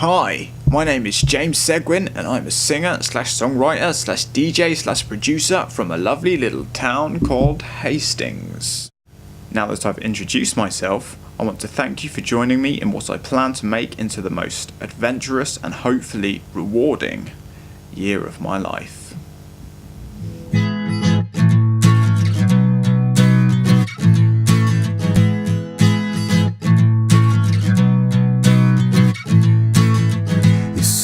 Hi, my name is James Seguin and I'm a singer slash songwriter slash DJ slash producer from a lovely little town called Hastings. Now that I've introduced myself, I want to thank you for joining me in what I plan to make into the most adventurous and hopefully rewarding year of my life.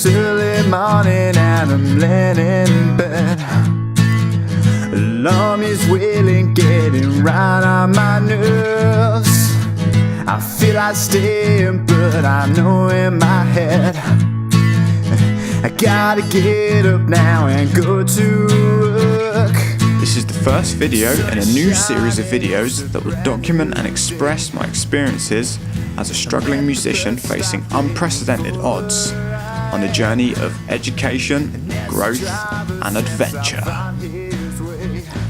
Early morning and I'm laying in bed. Alarm is wailing, getting right on my nerves. I feel like staying, but I know in my head I gotta get up now and go to work. This is the first video in a new series of videos that will document and express my experiences as a struggling musician facing unprecedented odds on a journey of education, growth and adventure.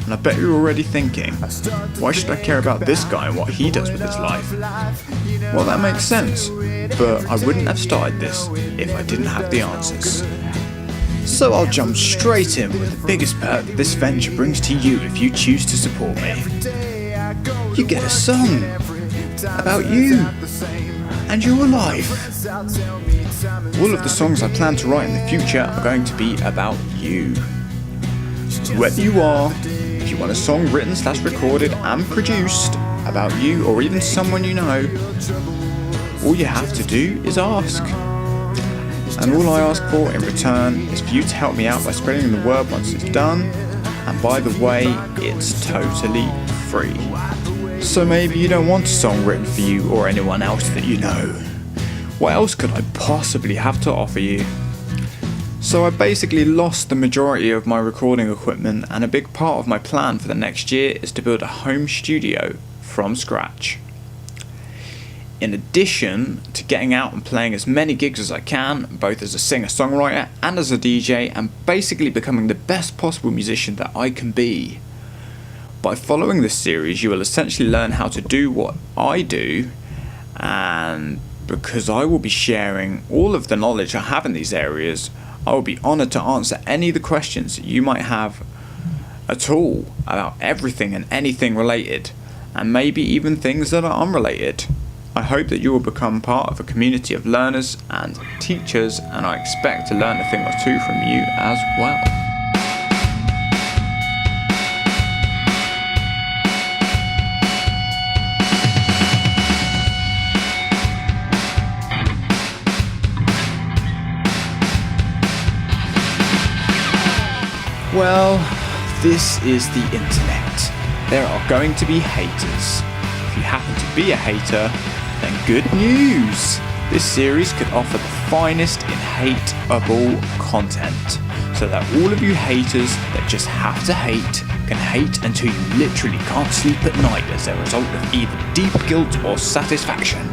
And I bet you're already thinking, why should I care about this guy and what he does with his life? Well, that makes sense, but I wouldn't have started this if I didn't have the answers. So I'll jump straight in with the biggest perk this venture brings to you if you choose to support me. You get a song about you and your life. All of the songs I plan to write in the future are going to be about you. Whoever you are, if you want a song written / recorded and produced about you or even someone you know, all you have to do is ask. And all I ask for in return is for you to help me out by spreading the word once it's done. And by the way, it's totally free. So maybe you don't want a song written for you or anyone else that you know. What else could I possibly have to offer you? So I basically lost the majority of my recording equipment, and a big part of my plan for the next year is to build a home studio from scratch. In addition to getting out and playing as many gigs as I can, both as a singer-songwriter and as a DJ, and basically becoming the best possible musician that I can be. By following this series, you will essentially learn how to do what I do, and because I will be sharing all of the knowledge I have in these areas, I will be honoured to answer any of the questions that you might have at all about everything and anything related, and maybe even things that are unrelated. I hope that you will become part of a community of learners and teachers, and I expect to learn a thing or two from you as well. Well, this is the internet. There are going to be haters. If you happen to be a hater, then good news! This series could offer the finest in hateable content, so that all of you haters that just have to hate can hate until you literally can't sleep at night as a result of either deep guilt or satisfaction.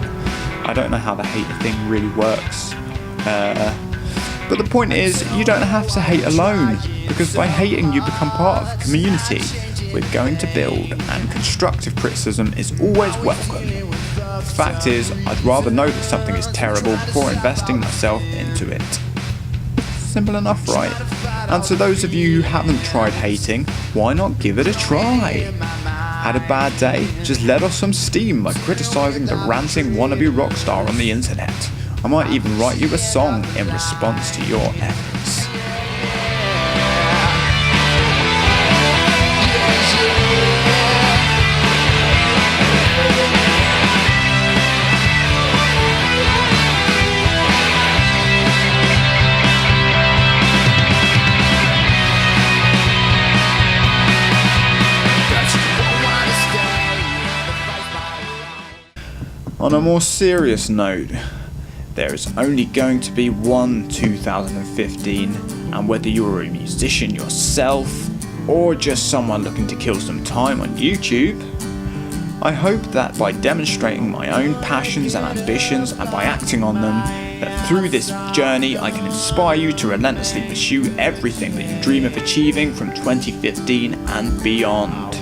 I don't know how the hater thing really works. But the point is, you don't have to hate alone, because by hating you become part of a community. We're going to build, and constructive criticism is always welcome. The fact is, I'd rather know that something is terrible before investing myself into it. Simple enough, right? And to those of you who haven't tried hating, why not give it a try? Had a bad day? Just let off some steam by criticising the ranting wannabe rock star on the internet. I might even write you a song in response to your efforts. On a more serious note, there is only going to be one 2015, and whether you're a musician yourself or just someone looking to kill some time on YouTube, I hope that by demonstrating my own passions and ambitions and by acting on them, that through this journey I can inspire you to relentlessly pursue everything that you dream of achieving from 2015 and beyond.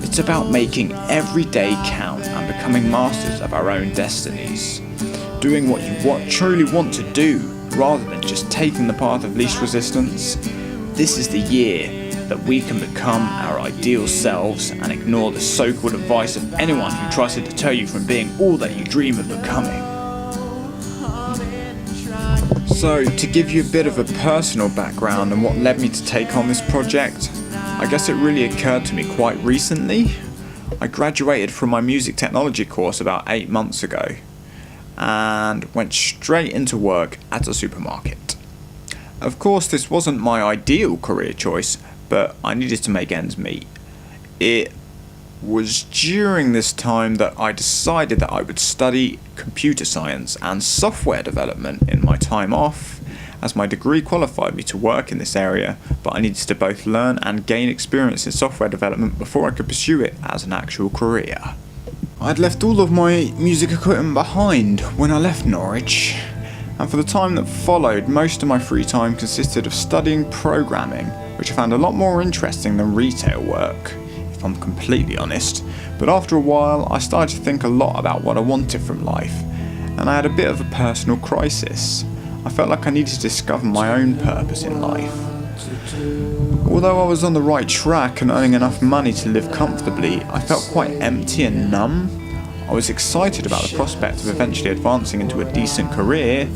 It's about making every day count and becoming masters of our own destinies. doing what you truly want to do, rather than just taking the path of least resistance. This is the year that we can become our ideal selves and ignore the so-called advice of anyone who tries to deter you from being all that you dream of becoming. So, to give you a bit of a personal background on what led me to take on this project, I guess it really occurred to me quite recently. I graduated from my music technology course about 8 months ago and went straight into work at a supermarket. Of course, this wasn't my ideal career choice, but I needed to make ends meet. It was during this time that I decided that I would study computer science and software development in my time off, as my degree qualified me to work in this area, but I needed to both learn and gain experience in software development before I could pursue it as an actual career. I'd left all of my music equipment behind when I left Norwich, and for the time that followed, most of my free time consisted of studying programming, which I found a lot more interesting than retail work, if I'm completely honest. But after a while, I started to think a lot about what I wanted from life, and I had a bit of a personal crisis. I felt like I needed to discover my own purpose in life. Although I was on the right track and earning enough money to live comfortably, I felt quite empty and numb. I was excited about the prospect of eventually advancing into a decent career,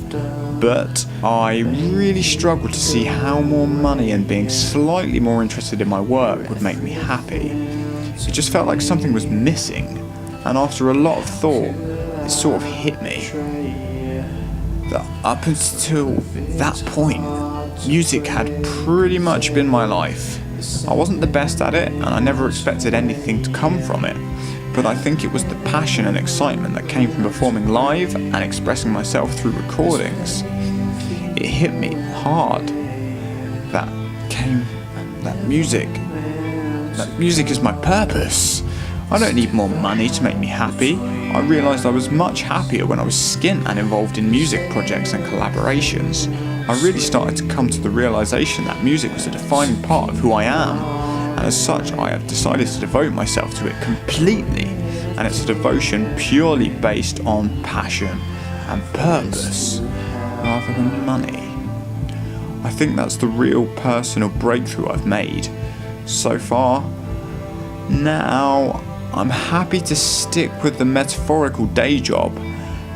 but I really struggled to see how more money and being slightly more interested in my work would make me happy. It just felt like something was missing, and after a lot of thought, it sort of hit me that up until that point, music had pretty much been my life. I wasn't the best at it, and I never expected anything to come from it. But I think it was the passion and excitement that came from performing live and expressing myself through recordings. It hit me hard that music is my purpose. I don't need more money to make me happy. I realised I was much happier when I was skint and involved in music projects and collaborations. I really started to come to the realisation that music was a defining part of who I am. And as such, I have decided to devote myself to it completely, and it's a devotion purely based on passion and purpose, rather than money. I think that's the real personal breakthrough I've made so far. Now, I'm happy to stick with the metaphorical day job,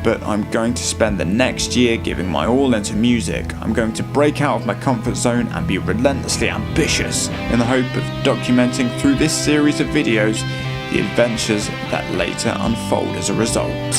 but I'm going to spend the next year giving my all into music. I'm going to break out of my comfort zone and be relentlessly ambitious in the hope of documenting through this series of videos the adventures that later unfold as a result.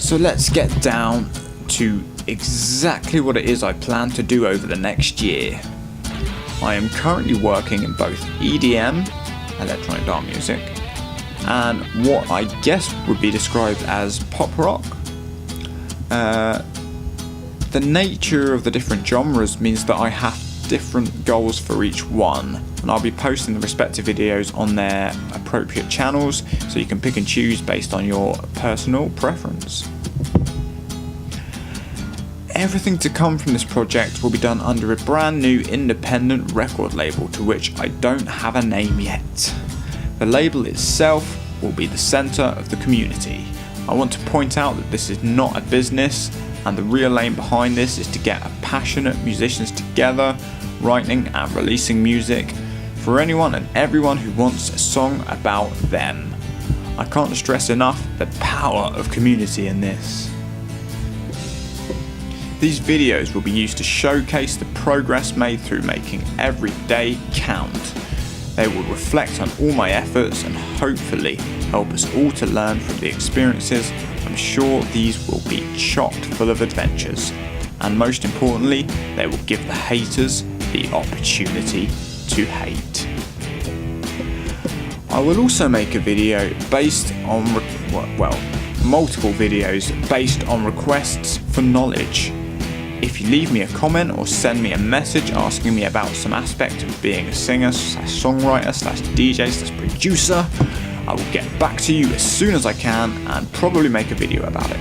So let's get down to exactly what it is I plan to do over the next year. I am currently working in both EDM, electronic dance music, and what I guess would be described as pop rock. The nature of the different genres means that I have different goals for each one, and I'll be posting the respective videos on their appropriate channels so you can pick and choose based on your personal preference. Everything to come from this project will be done under a brand new independent record label to which I don't have a name yet. The label itself will be the centre of the community. I want to point out that this is not a business, and the real aim behind this is to get passionate musicians together, writing and releasing music for anyone and everyone who wants a song about them. I can't stress enough the power of community in this. These videos will be used to showcase the progress made through making every day count. They will reflect on all my efforts and hopefully help us all to learn from the experiences. I'm sure these will be chock full of adventures, and most importantly, they will give the haters the opportunity to hate. I will also make a video based on multiple videos based on requests for knowledge. If you leave me a comment or send me a message asking me about some aspect of being a singer, songwriter, DJ, producer, I will get back to you as soon as I can and probably make a video about it.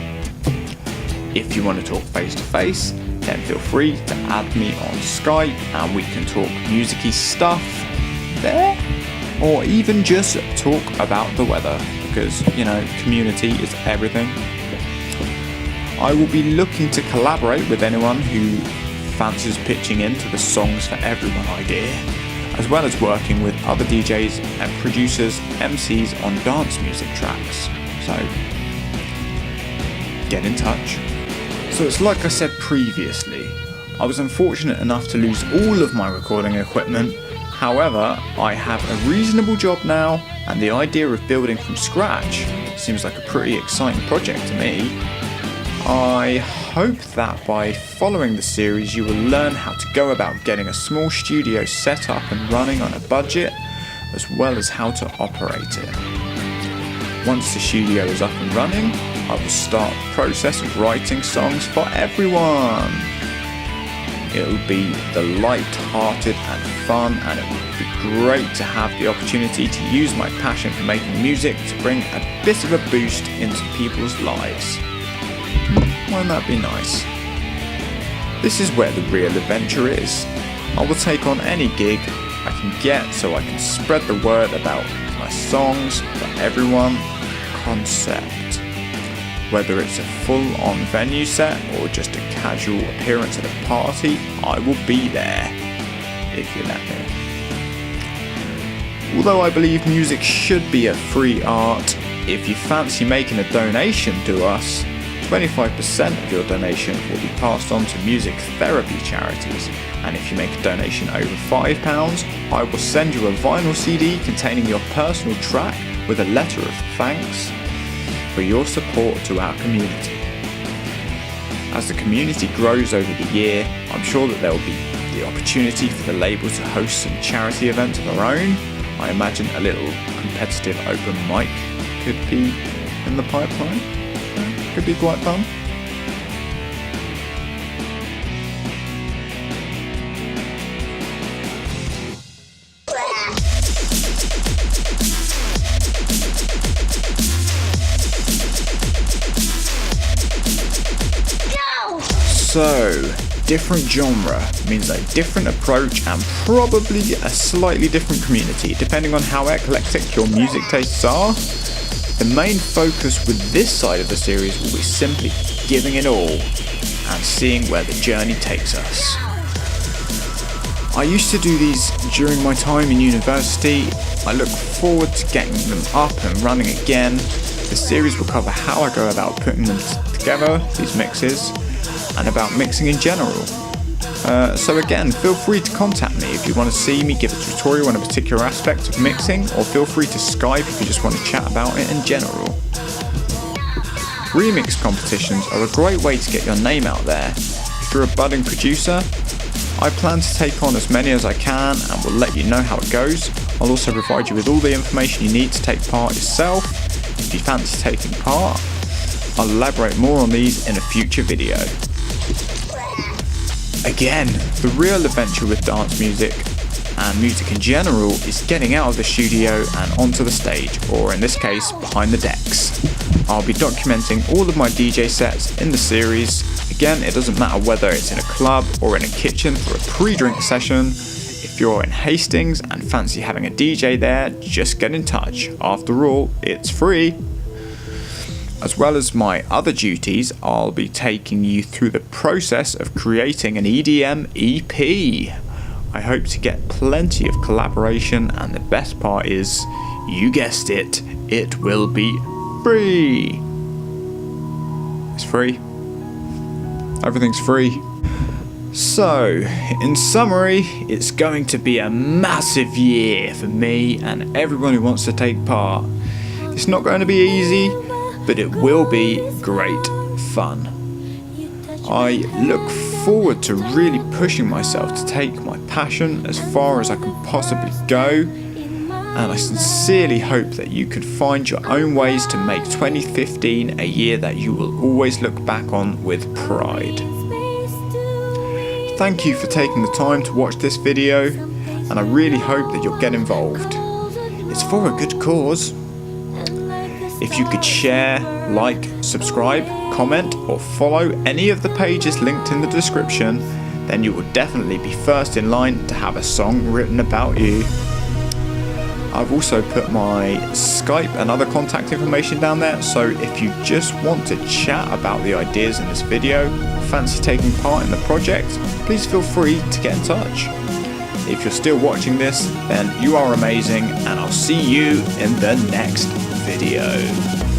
If you want to talk face to face, then feel free to add me on Skype and we can talk music-y stuff there, or even just talk about the weather, because, community is everything. I will be looking to collaborate with anyone who fancies pitching into the Songs for Everyone idea, as well as working with other DJs and producers, MCs on dance music tracks. So, get in touch. So it's like I said previously, I was unfortunate enough to lose all of my recording equipment. However, I have a reasonable job now, and the idea of building from scratch seems like a pretty exciting project to me. I hope that by following the series you will learn how to go about getting a small studio set up and running on a budget, as well as how to operate it. Once the studio is up and running, I will start the process of writing songs for everyone. It'll be the light-hearted and fun, and it will be great to have the opportunity to use my passion for making music to bring a bit of a boost into people's lives. Won't that be nice? This is where the real adventure is. I will take on any gig I can get so I can spread the word about my Songs for Everyone concept. Whether it's a full-on venue set or just a casual appearance at a party, I will be there, if you let me. Although I believe music should be a free art, if you fancy making a donation to us, 25% of your donation will be passed on to music therapy charities, and if you make a donation over £5, I will send you a vinyl CD containing your personal track with a letter of thanks for your support to our community. As the community grows over the year, I'm sure that there will be the opportunity for the label to host some charity events of their own. I imagine a little competitive open mic could be in the pipeline. Could be quite fun. So, different genre means a different approach and probably a slightly different community, depending on how eclectic your music tastes are. The main focus with this side of the series will be simply giving it all and seeing where the journey takes us. I used to do these during my time in university. I look forward to getting them up and running again. The series will cover how I go about putting them together, these mixes, and about mixing in general. So again, feel free to contact me if you want to see me give a tutorial on a particular aspect of mixing, or feel free to Skype if you just want to chat about it in general. Remix competitions are a great way to get your name out there. If you're a budding producer, I plan to take on as many as I can and will let you know how it goes. I'll also provide you with all the information you need to take part yourself. If you fancy taking part, I'll elaborate more on these in a future video. Again, the real adventure with dance music and music in general is getting out of the studio and onto the stage, or in this case, behind the decks. I'll be documenting all of my DJ sets in the series. Again, it doesn't matter whether it's in a club or in a kitchen for a pre-drink session. If you're in Hastings and fancy having a DJ there, just get in touch. After all, it's free. As well as my other duties, I'll be taking you through the process of creating an EDM EP. I hope to get plenty of collaboration, and the best part is, you guessed it, it will be free. It's free. Everything's free. So, in summary, it's going to be a massive year for me and everyone who wants to take part. It's not going to be easy, but it will be great fun. I look forward to really pushing myself to take my passion as far as I can possibly go, and I sincerely hope that you could find your own ways to make 2015 a year that you will always look back on with pride. Thank you for taking the time to watch this video, and I really hope that you'll get involved. It's for a good cause. If you could share, like, subscribe, comment or follow any of the pages linked in the description, then you will definitely be first in line to have a song written about you. I've also put my Skype and other contact information down there, so if you just want to chat about the ideas in this video, or fancy taking part in the project, please feel free to get in touch. If you're still watching this, then you are amazing, and I'll see you in the next video.